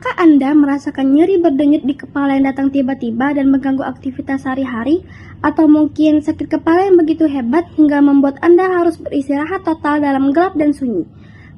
Pernahkah Anda merasakan nyeri berdenyut di kepala yang datang tiba-tiba dan mengganggu aktivitas sehari-hari? Atau mungkin sakit kepala yang begitu hebat hingga membuat Anda harus beristirahat total dalam gelap dan sunyi?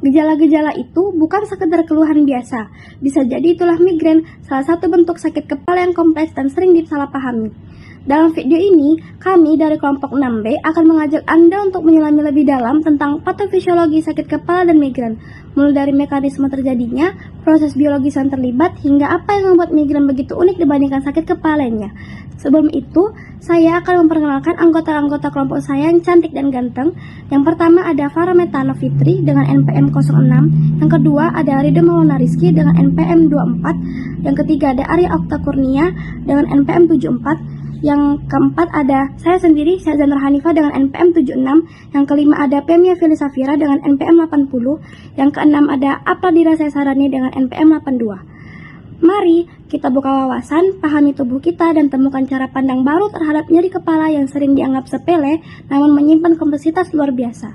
Gejala-gejala itu bukan sekedar keluhan biasa. Bisa jadi itulah migrain, salah satu bentuk sakit kepala yang kompleks dan sering disalahpahami. Dalam video ini, kami dari kelompok 6B akan mengajak Anda untuk menyelami lebih dalam tentang patofisiologi sakit kepala dan migrain, mulai dari mekanisme terjadinya, proses biologis yang terlibat, hingga apa yang membuat migrain begitu unik dibandingkan sakit kepala lainnya. Sebelum itu, saya akan memperkenalkan anggota-anggota kelompok saya yang cantik dan ganteng. Yang pertama ada Farah Metana Fitri dengan NPM 06, yang kedua ada Ridho Maulana Rizky dengan NPM 24, yang ketiga ada Arya Okta Kurnia dengan NPM 74, yang keempat ada saya sendiri, Syahzan Hanifah dengan NPM 76. Yang kelima ada Pemia Fili Safira dengan NPM 80. Yang keenam ada Apladira Sesarani dengan NPM 82. Mari kita buka wawasan, pahami tubuh kita, dan temukan cara pandang baru terhadap nyeri kepala yang sering dianggap sepele, namun menyimpan kompleksitas luar biasa.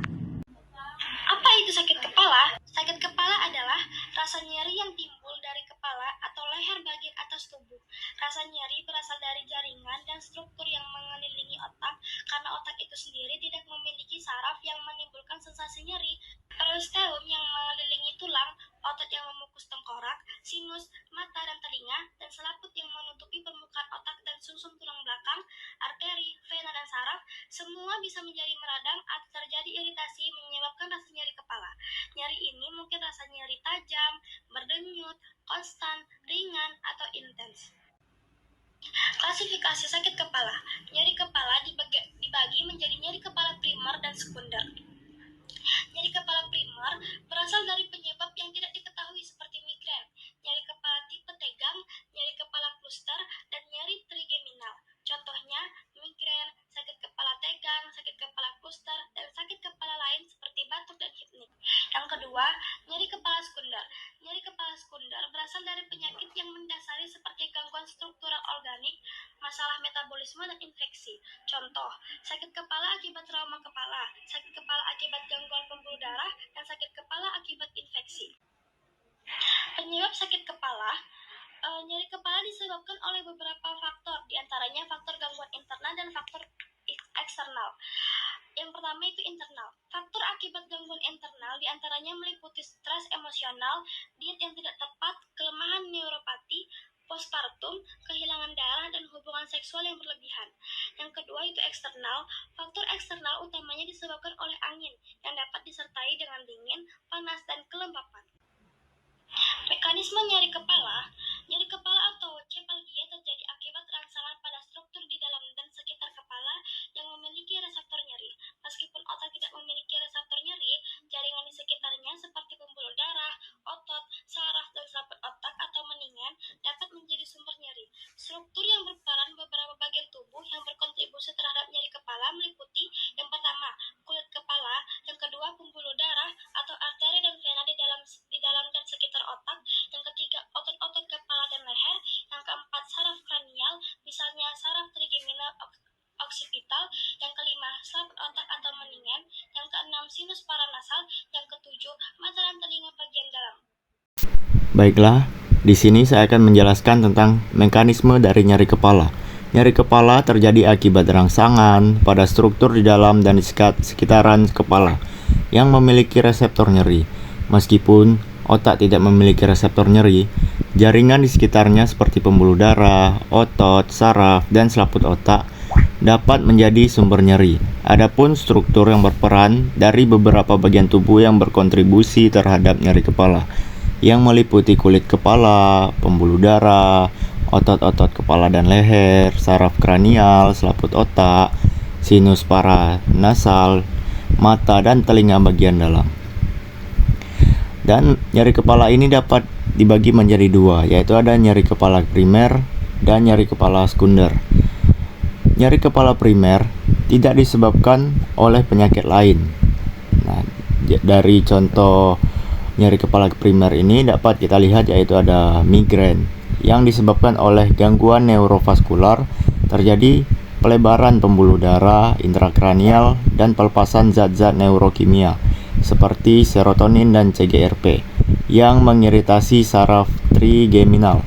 Apa itu sakit kepala? Sakit kepala adalah rasa nyeri yang timbul dari kepala atau leher bagian atas tubuh. Rasa nyeri berasal dari jaringan dan struktur yang mengelilingi otak, karena otak itu sendiri tidak memiliki saraf yang menimbulkan sensasi nyeri. Periosteum yang mengelilingi tulang, otot yang memukus tengkorak, sinus, mata dan telinga, dan selaput yang menutupi permukaan otak dan sumsum tulang belakang, arteri, vena dan saraf, semua bisa menjadi meradang atau terjadi iritasi menyebabkan rasa nyeri kepala. Nyeri ini mungkin rasa nyeri tajam, berdenyut, konstan, ringan, atau intens. Klasifikasi sakit kepala. Nyeri kepala dibagi menjadi nyeri kepala primer dan sekunder. Nyeri kepala primer berasal dari penyebab yang tidak diketahui seperti migrain, nyeri kepala tipe tegang, nyeri kepala cluster, dan nyeri trigeminal. Contohnya migrain, sakit kepala tegang, sakit kepala cluster, dan sakit kepala lain seperti batuk dan hipnik. Yang kedua, nyeri kepala sekunder. Nyeri kepala sekunder berasal dari penyakit yang mendasari seperti gangguan struktural organik, masalah metabolisme, dan infeksi. Contoh, sakit kepala akibat trauma kepala, sakit kepala akibat gangguan pembuluh darah, dan sakit kepala akibat infeksi. Penyebab sakit kepala. Nyeri kepala disebabkan oleh beberapa faktor, diantaranya faktor gangguan internal dan faktor eksternal. Yang pertama itu internal. Faktor akibat gangguan internal diantaranya meliputi stres emosional, diet yang tidak tepat, kelemahan neuropati, postpartum, kehilangan darah, dan hubungan seksual yang berlebihan. Yang kedua itu eksternal. Faktor eksternal utamanya disebabkan oleh angin yang dapat disertai dengan dingin, panas, dan kelembapan. Mekanisme nyeri kepala. Nyeri kepala atau cepalgia terjadi akibat rangsangan pada struktur di dalam dan sekitar kepala yang memiliki reseptor nyeri. Meskipun otak tidak memiliki reseptor nyeri, jaringan di sekitarnya seperti pembuluh darah, otot, saraf, dan selaput otak atau mendingan dapat menjadi sumber nyeri. Struktur yang berperan beberapa bagian tubuh yang berkontribusi terhadap nyeri kepala meliputi yang pertama, kulit kepala, yang kedua, pembuluh darah atau arteri dan vena di dalam dan sekitar otak, yang ketiga, otot-otot kepala dan leher, yang keempat, saraf kranial, misalnya saraf trigeminal occipital, yang kelima, selaput otak atau mendingan, yang keenam, sinus paranasal, yang ketujuh, mata dan telinga bagian dalam. Baiklah, di sini saya akan menjelaskan tentang mekanisme dari nyeri kepala. Nyeri kepala terjadi akibat rangsangan pada struktur di dalam dan di sekitaran kepala yang memiliki reseptor nyeri. Meskipun otak tidak memiliki reseptor nyeri, jaringan di sekitarnya seperti pembuluh darah, otot, saraf, dan selaput otak dapat menjadi sumber nyeri. Adapun struktur yang berperan dari beberapa bagian tubuh yang berkontribusi terhadap nyeri kepala, yang meliputi kulit kepala, pembuluh darah, otot-otot kepala dan leher, saraf kranial, selaput otak, sinus paranasal, mata dan telinga bagian dalam. Dan nyeri kepala ini dapat dibagi menjadi dua, yaitu ada nyeri kepala primer dan nyeri kepala sekunder. Nyeri kepala primer tidak disebabkan oleh penyakit lain. Nah, dari contoh nyeri kepala primer ini dapat kita lihat yaitu ada migrain yang disebabkan oleh gangguan neurovaskular, terjadi pelebaran pembuluh darah intrakranial dan pelepasan zat-zat neurokimia seperti serotonin dan CGRP yang mengiritasi saraf trigeminal.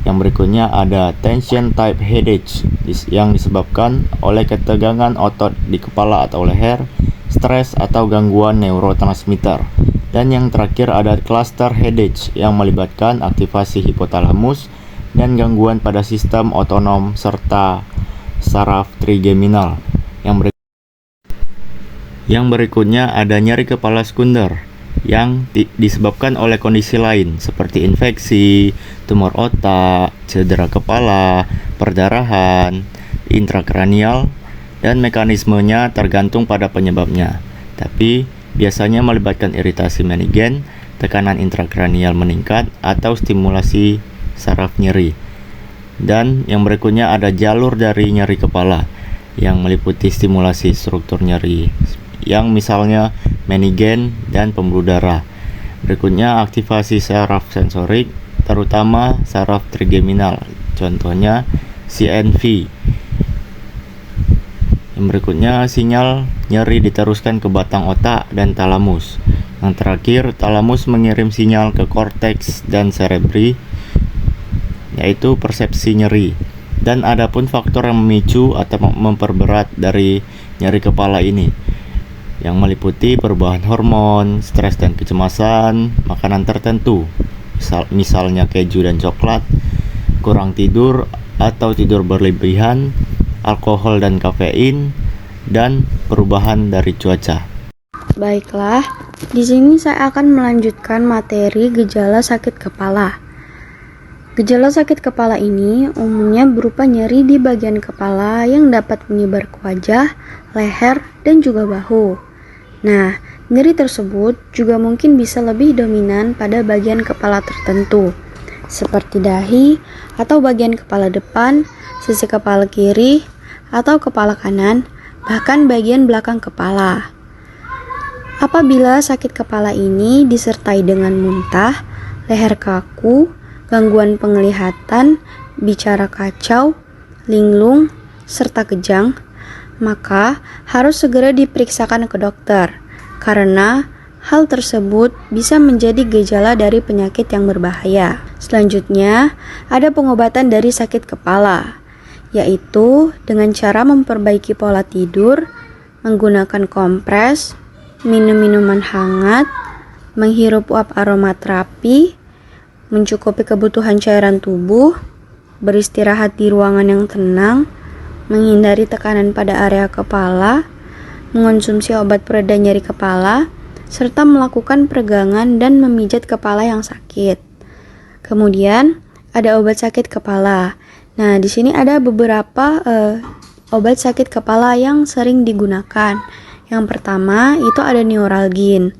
Yang berikutnya ada tension type headache yang disebabkan oleh ketegangan otot di kepala atau leher, stres atau gangguan neurotransmitter. Dan yang terakhir ada cluster headache yang melibatkan aktivasi hipotalamus dan gangguan pada sistem otonom serta saraf trigeminal. Yang berikutnya ada nyeri kepala sekunder yang disebabkan oleh kondisi lain seperti infeksi, tumor otak, cedera kepala, perdarahan, intrakranial, dan mekanismenya tergantung pada penyebabnya. Tapi biasanya melibatkan iritasi menigen, tekanan intrakranial meningkat, atau stimulasi saraf nyeri. Dan yang berikutnya ada jalur dari nyeri kepala yang meliputi stimulasi struktur nyeri yang misalnya menigen dan pembuluh darah. Berikutnya aktivasi saraf sensorik terutama saraf trigeminal, contohnya CNV. Yang berikutnya sinyal nyeri diteruskan ke batang otak dan talamus. Yang terakhir, talamus mengirim sinyal ke korteks dan cerebri, yaitu persepsi nyeri. Dan adapun faktor yang memicu atau memperberat dari nyeri kepala ini, yang meliputi perubahan hormon, stres dan kecemasan, makanan tertentu, misalnya keju dan coklat, kurang tidur atau tidur berlebihan, alkohol dan kafein, dan perubahan dari cuaca. Baiklah, di sini saya akan melanjutkan materi gejala sakit kepala. Gejala sakit kepala ini umumnya berupa nyeri di bagian kepala yang dapat menyebar ke wajah, leher, dan juga bahu. Nah, nyeri tersebut juga mungkin bisa lebih dominan pada bagian kepala tertentu, seperti dahi atau bagian kepala depan, sisi kepala kiri, atau kepala kanan, bahkan bagian belakang kepala. Apabila sakit kepala ini disertai dengan muntah, leher kaku, gangguan penglihatan, bicara kacau, linglung, serta kejang, maka harus segera diperiksakan ke dokter, karena hal tersebut bisa menjadi gejala dari penyakit yang berbahaya. Selanjutnya, ada pengobatan dari sakit kepala, yaitu dengan cara memperbaiki pola tidur, menggunakan kompres, minum minuman hangat, menghirup uap aromaterapi, mencukupi kebutuhan cairan tubuh, beristirahat di ruangan yang tenang, menghindari tekanan pada area kepala, mengonsumsi obat pereda nyeri kepala, serta melakukan peregangan dan memijat kepala yang sakit. Kemudian, ada obat sakit kepala. Nah, di sini ada beberapa obat sakit kepala yang sering digunakan. Yang pertama, itu ada neuralgin.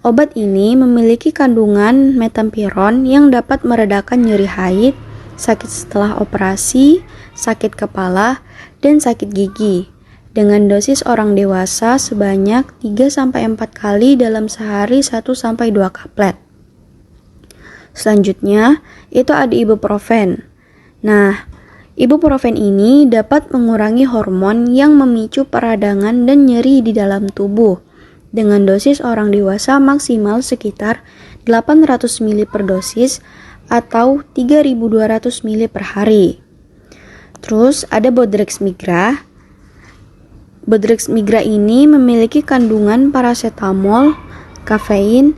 Obat ini memiliki kandungan metampiron yang dapat meredakan nyeri haid, sakit setelah operasi, sakit kepala, dan sakit gigi dengan dosis orang dewasa sebanyak 3-4 kali dalam sehari 1-2 kaplet. Selanjutnya, itu ada ibuprofen. Nah, ibuprofen ini dapat mengurangi hormon yang memicu peradangan dan nyeri di dalam tubuh dengan dosis orang dewasa maksimal sekitar 800 ml per dosis atau 3.200 ml per hari. Terus ada Bodrex Migra. Bodrex Migra ini memiliki kandungan paracetamol, kafein,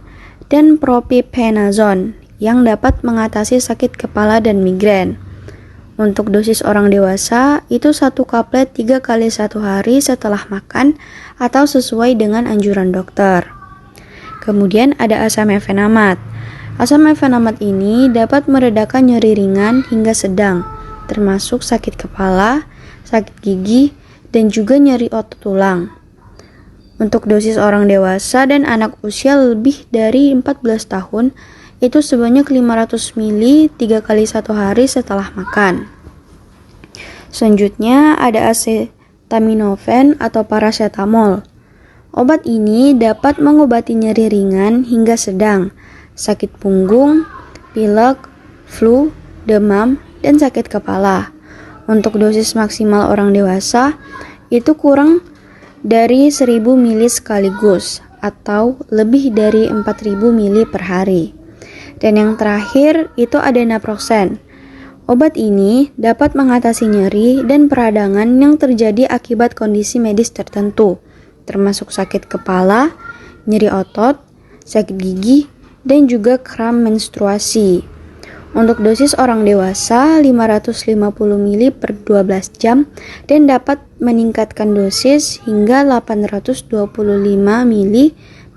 dan propionazole yang dapat mengatasi sakit kepala dan migrain. Untuk dosis orang dewasa itu 1 kaplet 3 kali 1 hari setelah makan atau sesuai dengan anjuran dokter. Kemudian ada asam efenamat. Asam efenamat ini dapat meredakan nyeri ringan hingga sedang, termasuk sakit kepala, sakit gigi, dan juga nyeri otot tulang. Untuk dosis orang dewasa dan anak usia lebih dari 14 tahun, itu sebanyak 500 ml 3 kali 1 hari setelah makan. Selanjutnya ada acetaminophen atau paracetamol. Obat ini dapat mengobati nyeri ringan hingga sedang, sakit punggung, pilek, flu, demam, dan sakit kepala. Untuk dosis maksimal orang dewasa itu kurang dari 1000 ml sekaligus atau lebih dari 4000 ml per hari. Dan yang terakhir itu ada naproxen. Obat ini dapat mengatasi nyeri dan peradangan yang terjadi akibat kondisi medis tertentu, termasuk sakit kepala, nyeri otot, sakit gigi, dan juga kram menstruasi. Untuk dosis orang dewasa 550 ml per 12 jam dan dapat meningkatkan dosis hingga 825 ml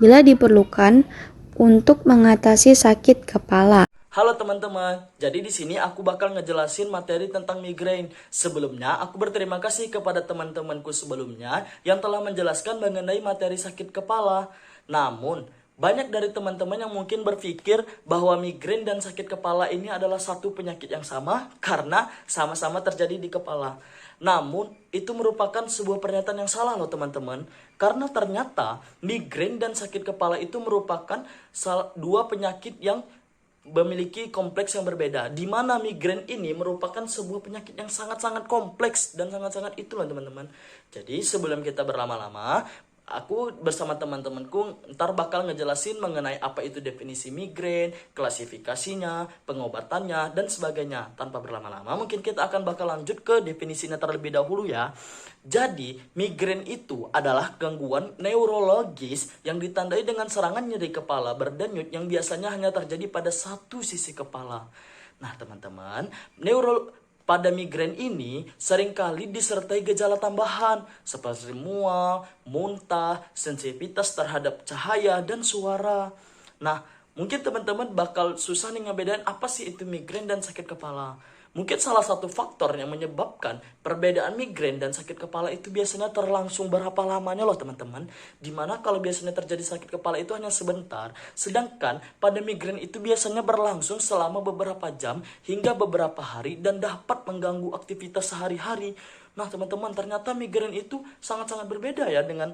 bila diperlukan untuk mengatasi sakit kepala. Halo teman-teman, jadi di sini aku bakal ngejelasin materi tentang migrain. Sebelumnya, aku berterima kasih kepada teman-temanku sebelumnya yang telah menjelaskan mengenai materi sakit kepala. Namun, banyak dari teman-teman yang mungkin berpikir bahwa migrain dan sakit kepala ini adalah satu penyakit yang sama karena sama-sama terjadi di kepala. Namun, itu merupakan sebuah pernyataan yang salah loh teman-teman. Karena ternyata migrain dan sakit kepala itu merupakan dua penyakit yang memiliki kompleks yang berbeda. Di mana migrain ini merupakan sebuah penyakit yang sangat-sangat kompleks dan sangat-sangat itu loh teman-teman. Jadi sebelum kita berlama-lama, aku bersama teman-temanku ntar bakal ngejelasin mengenai apa itu definisi migrain, klasifikasinya, pengobatannya, dan sebagainya. Tanpa berlama-lama, mungkin kita akan bakal lanjut ke definisinya terlebih dahulu ya. Jadi, migrain itu adalah gangguan neurologis yang ditandai dengan serangan nyeri kepala berdenyut yang biasanya hanya terjadi pada satu sisi kepala. Nah, teman-teman, pada migrain ini seringkali disertai gejala tambahan seperti mual, muntah, sensitivitas terhadap cahaya dan suara. Nah, mungkin teman-teman bakal susah nih ngebedain apa sih itu migrain dan sakit kepala. Mungkin salah satu faktor yang menyebabkan perbedaan migrain dan sakit kepala itu biasanya terlangsung berapa lamanya loh teman-teman. Dimana kalau biasanya terjadi sakit kepala itu hanya sebentar. Sedangkan pada migrain itu biasanya berlangsung selama beberapa jam hingga beberapa hari dan dapat mengganggu aktivitas sehari-hari. Nah teman-teman, ternyata migrain itu sangat-sangat berbeda ya dengan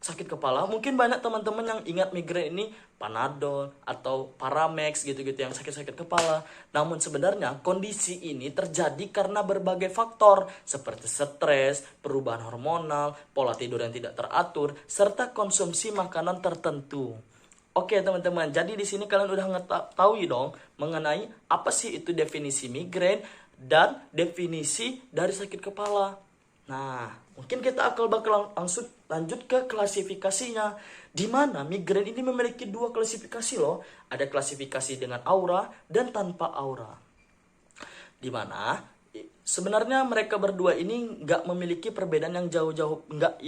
sakit kepala. Mungkin banyak teman-teman yang ingat migrain ini Panadol atau Paramex gitu-gitu yang sakit-sakit kepala. Namun sebenarnya kondisi ini terjadi karena berbagai faktor seperti stres, perubahan hormonal, pola tidur yang tidak teratur, serta konsumsi makanan tertentu. Oke teman-teman, jadi di sini kalian udah ngetahui dong mengenai apa sih itu definisi migrain dan definisi dari sakit kepala. Nah, mungkin kita akan bakal langsung lanjut ke klasifikasinya. Di mana migrain ini memiliki dua klasifikasi loh. Ada klasifikasi dengan aura dan tanpa aura. Di mana sebenarnya mereka berdua ini nggak memiliki perbedaan yang jauh-jauh, nggak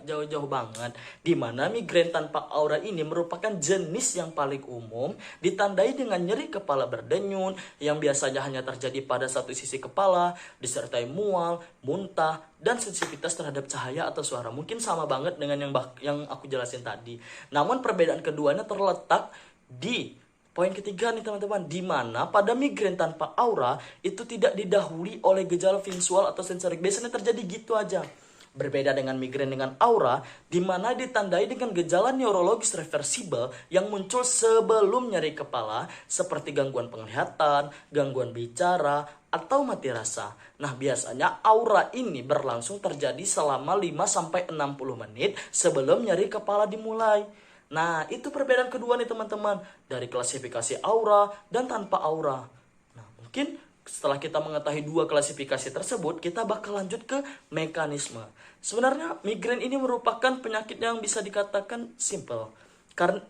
jauh-jauh banget. Di mana migrain tanpa aura ini merupakan jenis yang paling umum, ditandai dengan nyeri kepala berdenyut yang biasanya hanya terjadi pada satu sisi kepala, disertai mual, muntah, dan sensitivitas terhadap cahaya atau suara. Mungkin sama banget dengan yang aku jelasin tadi. Namun perbedaan keduanya terletak di poin ketiga nih teman-teman, di mana pada migrain tanpa aura itu tidak didahului oleh gejala visual atau sensorik. Biasanya terjadi gitu aja. Berbeda dengan migrain dengan aura, di mana ditandai dengan gejala neurologis reversibel yang muncul sebelum nyeri kepala, seperti gangguan penglihatan, gangguan bicara, atau mati rasa. Nah, biasanya aura ini berlangsung terjadi selama 5-60 menit sebelum nyeri kepala dimulai. Nah, itu perbedaan kedua nih teman-teman, dari klasifikasi aura dan tanpa aura. Nah, mungkin setelah kita mengetahui dua klasifikasi tersebut, kita bakal lanjut ke mekanisme. Sebenarnya migrain ini merupakan penyakit yang bisa dikatakan simple,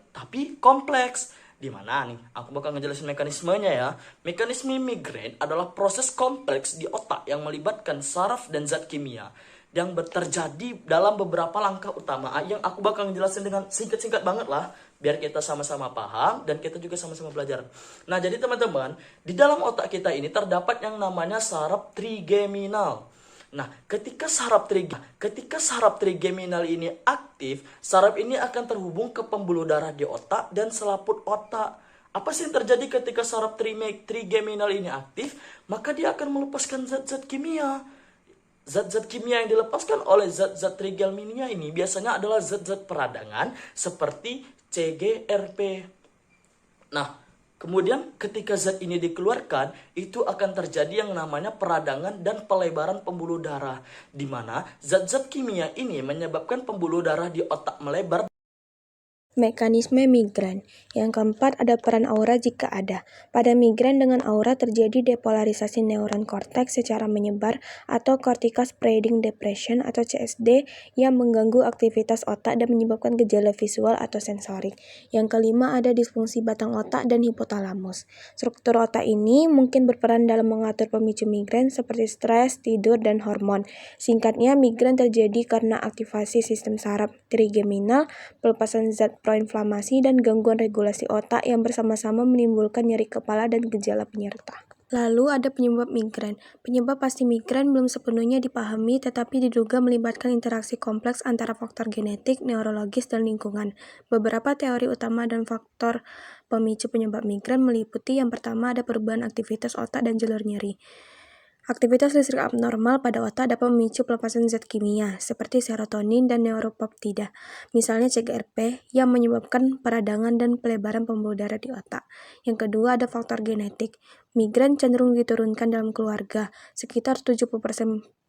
tapi kompleks. Di mana nih? Aku bakal ngejelasin mekanismenya ya. Mekanisme migrain adalah proses kompleks di otak yang melibatkan saraf dan zat kimia yang terjadi dalam beberapa langkah utama yang aku bakal ngejelasin dengan singkat-singkat banget lah, biar kita sama-sama paham dan kita juga sama-sama belajar. Nah, jadi teman-teman, di dalam otak kita ini terdapat yang namanya saraf trigeminal. Nah, ketika saraf trigeminal ini aktif, saraf ini akan terhubung ke pembuluh darah di otak dan selaput otak. Apa sih yang terjadi ketika saraf trigeminal ini aktif? Maka dia akan melepaskan zat-zat kimia. Zat-zat kimia yang dilepaskan oleh zat-zat trigeminal ini biasanya adalah zat-zat peradangan seperti CGRP. Nah, kemudian ketika zat ini dikeluarkan, itu akan terjadi yang namanya peradangan dan pelebaran pembuluh darah, di mana zat-zat kimia ini menyebabkan pembuluh darah di otak melebar. Mekanisme migrain. Yang keempat, ada peran aura jika ada. Pada migrain dengan aura terjadi depolarisasi neuron korteks secara menyebar atau cortical spreading depression atau CSD yang mengganggu aktivitas otak dan menyebabkan gejala visual atau sensorik. Yang kelima, ada disfungsi batang otak dan hipotalamus. Struktur otak ini mungkin berperan dalam mengatur pemicu migrain seperti stres, tidur, dan hormon. Singkatnya, migrain terjadi karena aktivasi sistem saraf trigeminal, pelepasan zat proinflamasi, dan gangguan regulasi otak yang bersama-sama menimbulkan nyeri kepala dan gejala penyerta. Lalu ada penyebab migrain. Penyebab pasti migrain belum sepenuhnya dipahami, tetapi diduga melibatkan interaksi kompleks antara faktor genetik, neurologis, dan lingkungan. Beberapa teori utama dan faktor pemicu penyebab migrain meliputi yang pertama ada perubahan aktivitas otak dan jalur nyeri. Aktivitas listrik abnormal pada otak dapat memicu pelepasan zat kimia, seperti serotonin dan neuropeptida, misalnya CGRP, yang menyebabkan peradangan dan pelebaran pembuluh darah di otak. Yang kedua, ada faktor genetik. Migrain cenderung diturunkan dalam keluarga. Sekitar 70%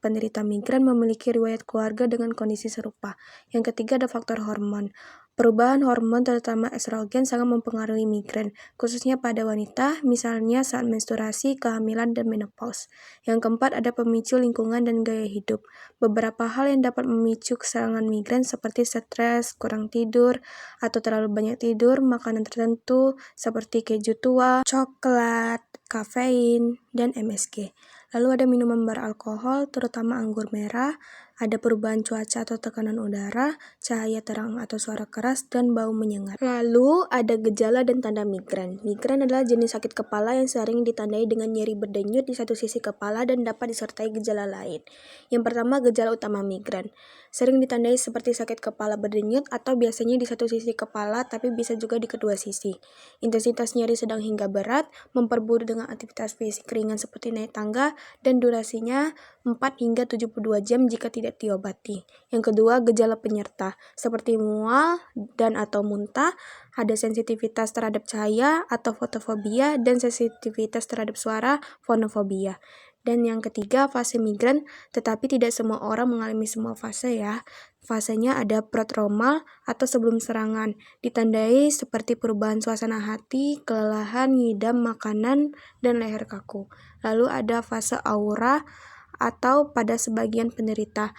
penderita migrain memiliki riwayat keluarga dengan kondisi serupa. Yang ketiga, ada faktor hormon. Perubahan hormon terutama estrogen sangat mempengaruhi migrain, khususnya pada wanita, misalnya saat menstruasi, kehamilan, dan menopause. Yang keempat, ada pemicu lingkungan dan gaya hidup. Beberapa hal yang dapat memicu serangan migrain seperti stres, kurang tidur, atau terlalu banyak tidur, makanan tertentu seperti keju tua, coklat, kafein, dan MSG. Lalu ada minuman beralkohol, terutama anggur merah, ada perubahan cuaca atau tekanan udara, cahaya terang atau suara keras, dan bau menyengat. Lalu ada gejala dan tanda migrain. Migrain adalah jenis sakit kepala yang sering ditandai dengan nyeri berdenyut di satu sisi kepala dan dapat disertai gejala lain. Yang pertama, gejala utama migrain. Sering ditandai seperti sakit kepala berdenyut atau biasanya di satu sisi kepala tapi bisa juga di kedua sisi. Intensitas nyeri sedang hingga berat, memperburuk dengan aktivitas fisik ringan seperti naik tangga, dan durasinya 4 hingga 72 jam jika tidak diobati. Yang kedua, gejala penyerta seperti mual dan atau muntah, ada sensitivitas terhadap cahaya atau fotofobia, dan sensitivitas terhadap suara fonofobia. Dan yang ketiga, fase migrain, tetapi tidak semua orang mengalami semua fase ya. Fasenya ada prodromal atau sebelum serangan, ditandai seperti perubahan suasana hati, kelelahan, ngidam makanan, dan leher kaku. Lalu ada fase aura atau pada sebagian penderita.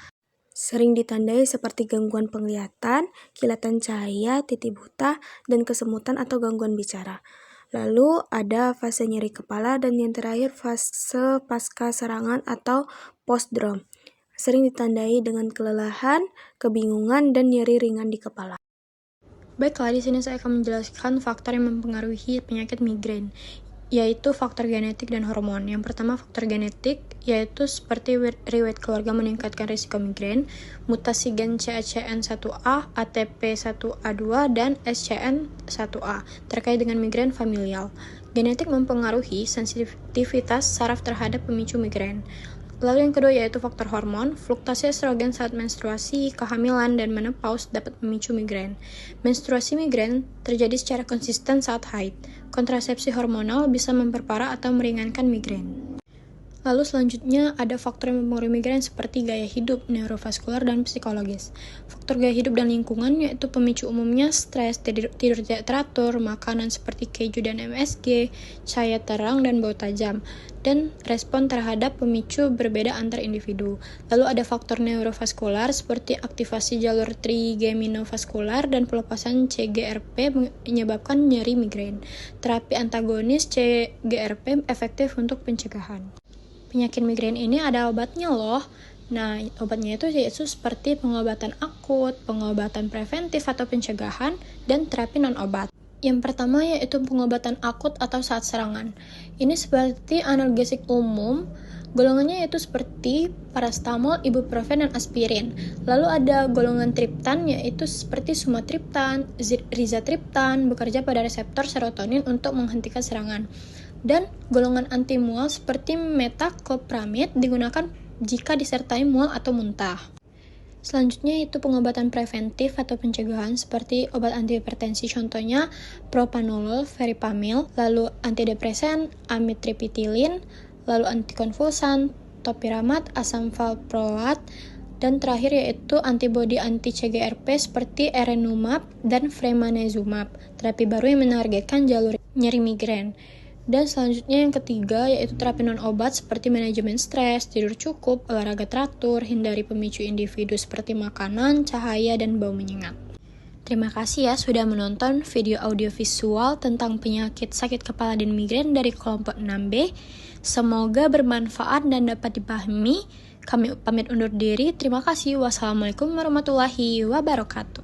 Sering ditandai seperti gangguan penglihatan, kilatan cahaya, titik buta, dan kesemutan atau gangguan bicara. Lalu ada fase nyeri kepala, dan yang terakhir fase pasca serangan atau postdrom. Sering ditandai dengan kelelahan, kebingungan, dan nyeri ringan di kepala. Baiklah, di sini saya akan menjelaskan faktor yang mempengaruhi penyakit migrain, yaitu faktor genetik dan hormon. Yang pertama, faktor genetik, yaitu seperti riwayat keluarga meningkatkan risiko migrain, mutasi gen CACN1A, ATP1A2, dan SCN1A terkait dengan migrain familial. Genetik mempengaruhi sensitivitas saraf terhadap pemicu migrain. Lalu yang kedua yaitu faktor hormon. Fluktuasi estrogen saat menstruasi, kehamilan, dan menopause dapat memicu migrain. Menstruasi migrain terjadi secara konsisten saat haid. Kontrasepsi hormonal bisa memperparah atau meringankan migrain. Lalu selanjutnya ada faktor yang mempengaruhi migrain seperti gaya hidup, neurovaskular, dan psikologis. Faktor gaya hidup dan lingkungan yaitu pemicu umumnya stres, tidur tidak teratur, makanan seperti keju dan MSG, cahaya terang, dan bau tajam, dan respon terhadap pemicu berbeda antar individu. Lalu ada faktor neurovaskular seperti aktivasi jalur trigeminofaskular dan pelepasan CGRP menyebabkan nyeri migrain. Terapi antagonis CGRP efektif untuk pencegahan. Penyakit migrain ini ada obatnya loh. Nah, obatnya itu yaitu seperti pengobatan akut, pengobatan preventif atau pencegahan, dan terapi non-obat. Yang pertama yaitu pengobatan akut atau saat serangan. Ini seperti analgesik umum, golongannya yaitu seperti parastamol, ibuprofen, dan aspirin. Lalu ada golongan triptan yaitu seperti sumatriptan, rizatriptan, bekerja pada reseptor serotonin untuk menghentikan serangan. Dan golongan antimual seperti metoclopramid digunakan jika disertai mual atau muntah. Selanjutnya itu pengobatan preventif atau pencegahan seperti obat antihipertensi, contohnya propanolol, veripamil, lalu antidepresan, amitriptyline, lalu antikonvulsan, topiramate, asam valproat, Dan terakhir yaitu antibodi anti-CGRP seperti erenumab dan fremanezumab, terapi baru yang menargetkan jalur nyeri migrain. Dan selanjutnya yang ketiga yaitu terapi non-obat seperti manajemen stres, tidur cukup, olahraga teratur, hindari pemicu individu seperti makanan, cahaya, dan bau menyengat. Terima kasih ya sudah menonton video audiovisual tentang penyakit sakit kepala dan migrain dari kelompok 6B. Semoga bermanfaat dan dapat dipahami. Kami pamit undur diri. Terima kasih. Wassalamualaikum warahmatullahi wabarakatuh.